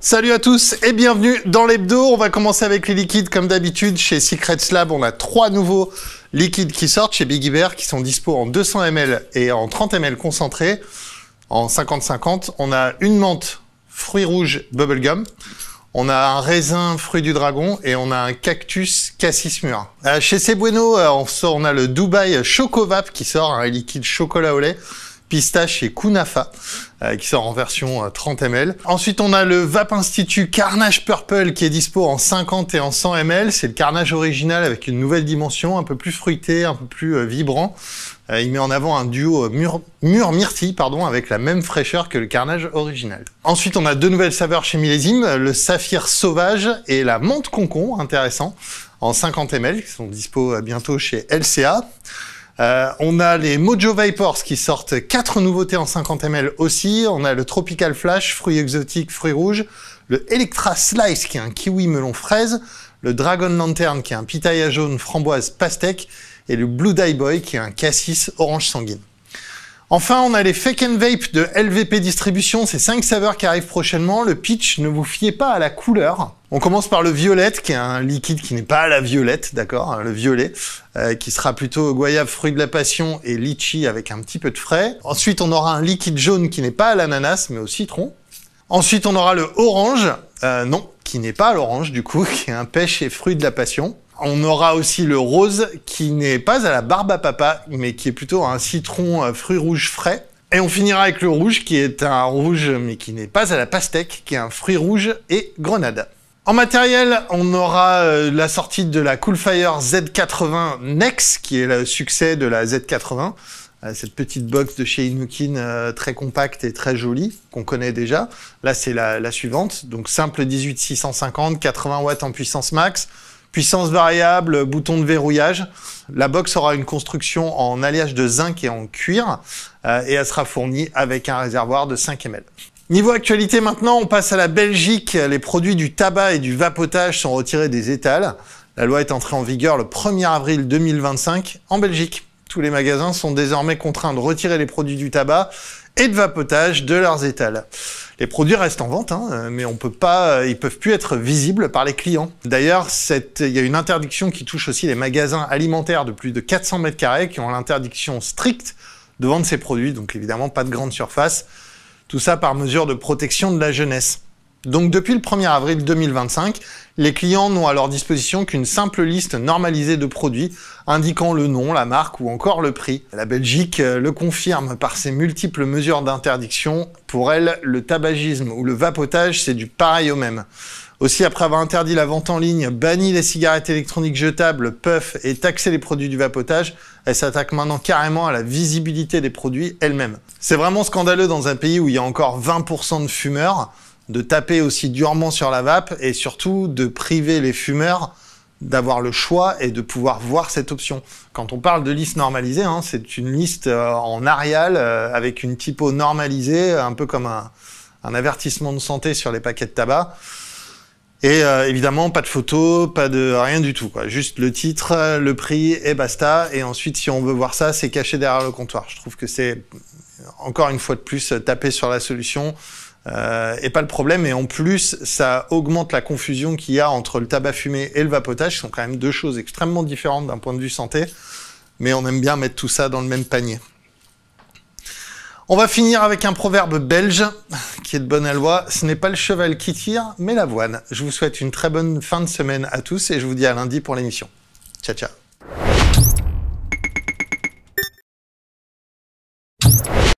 Salut à tous et bienvenue dans l'hebdo. On va commencer avec les liquides comme d'habitude. Chez Secrets Lab, on a 3 nouveaux liquides qui sortent chez Biggy Bear qui sont dispo en 200 ml et en 30 ml concentrés en 50-50. On a une menthe fruits rouges bubblegum. On a un raisin fruit du dragon et on a un cactus cassis mûr. Chez C'est Bueno, on a le Dubaï Chocovap qui sort, un liquide chocolat au lait, pistache et kunafa qui sort en version 30 ml. Ensuite, on a le Vape Institut Carnage Purple qui est dispo en 50 et en 100 ml. C'est le carnage original avec une nouvelle dimension, un peu plus fruité, un peu plus vibrant. Il met en avant un duo mûr-myrtille, avec la même fraîcheur que le carnage original. Ensuite, on a 2 nouvelles saveurs chez Millésime, le saphir sauvage et la menthe concon, intéressant, en 50 ml, qui sont dispo bientôt chez LCA. On a les Mojo Vapors qui sortent 4 nouveautés en 50 ml aussi. On a le Tropical Flash, fruits exotiques, fruits rouges. Le Electra Slice qui est un kiwi melon fraise. Le Dragon Lantern qui est un pitaya jaune framboise pastèque. Et le Blue Dye Boy qui est un cassis orange sanguine. Enfin, on a les Fake and Vape de LVP Distribution. C'est 5 saveurs qui arrivent prochainement. Le pitch, ne vous fiez pas à la couleur. On commence par le violette, qui est un liquide qui n'est pas à la violette, d'accord, le violet, qui sera plutôt goyave, fruit de la passion et litchi avec un petit peu de frais. Ensuite, on aura un liquide jaune qui n'est pas à l'ananas, mais au citron. Ensuite, on aura le orange, non, qui n'est pas à l'orange, du coup, qui est un pêche et fruit de la passion. On aura aussi le rose, qui n'est pas à la barbe à papa, mais qui est plutôt un citron fruit rouge frais. Et on finira avec le rouge, qui est un rouge, mais qui n'est pas à la pastèque, qui est un fruit rouge et grenade. En matériel, on aura la sortie de la Coolfire Z80 Nex, qui est le succès de la Z80. Cette petite box de chez Inukin, très compacte et très jolie, qu'on connaît déjà. Là, c'est la suivante. Donc, simple 18-650, 80 watts en puissance max. Puissance variable, bouton de verrouillage. La box aura une construction en alliage de zinc et en cuir. Et elle sera fournie avec un réservoir de 5 ml. Niveau actualité maintenant, on passe à la Belgique. Les produits du tabac et du vapotage sont retirés des étals. La loi est entrée en vigueur le 1er avril 2025 en Belgique. Tous les magasins sont désormais contraints de retirer les produits du tabac et de vapotage de leurs étals. Les produits restent en vente, mais on peut pas, ils peuvent plus être visibles par les clients. D'ailleurs, il y a une interdiction qui touche aussi les magasins alimentaires de plus de 400 mètres carrés qui ont l'interdiction stricte de vendre ces produits, donc évidemment pas de grande surface. Tout ça par mesure de protection de la jeunesse. Donc depuis le 1er avril 2025, les clients n'ont à leur disposition qu'une simple liste normalisée de produits indiquant le nom, la marque ou encore le prix. La Belgique le confirme par ses multiples mesures d'interdiction. Pour elle, le tabagisme ou le vapotage, c'est du pareil au même. Aussi, après avoir interdit la vente en ligne, banni les cigarettes électroniques jetables, puffs et taxé les produits du vapotage, elle s'attaque maintenant carrément à la visibilité des produits elle-même. C'est vraiment scandaleux dans un pays où il y a encore 20% de fumeurs, de taper aussi durement sur la vape et surtout de priver les fumeurs d'avoir le choix et de pouvoir voir cette option. Quand on parle de liste normalisée, c'est une liste en Arial avec une typo normalisée, un peu comme un avertissement de santé sur les paquets de tabac. Et évidemment, pas de photo, pas de rien du tout, quoi. Juste le titre, le prix et basta. Et ensuite, si on veut voir ça, c'est caché derrière le comptoir. Je trouve que c'est, encore une fois de plus, taper sur la solution et pas le problème. Et en plus, ça augmente la confusion qu'il y a entre le tabac fumé et le vapotage, qui sont quand même 2 choses extrêmement différentes d'un point de vue santé. Mais on aime bien mettre tout ça dans le même panier. On va finir avec un proverbe belge qui est de bonne aloi. Ce n'est pas le cheval qui tire, mais l'avoine. Je vous souhaite une très bonne fin de semaine à tous et je vous dis à lundi pour l'émission. Ciao, ciao.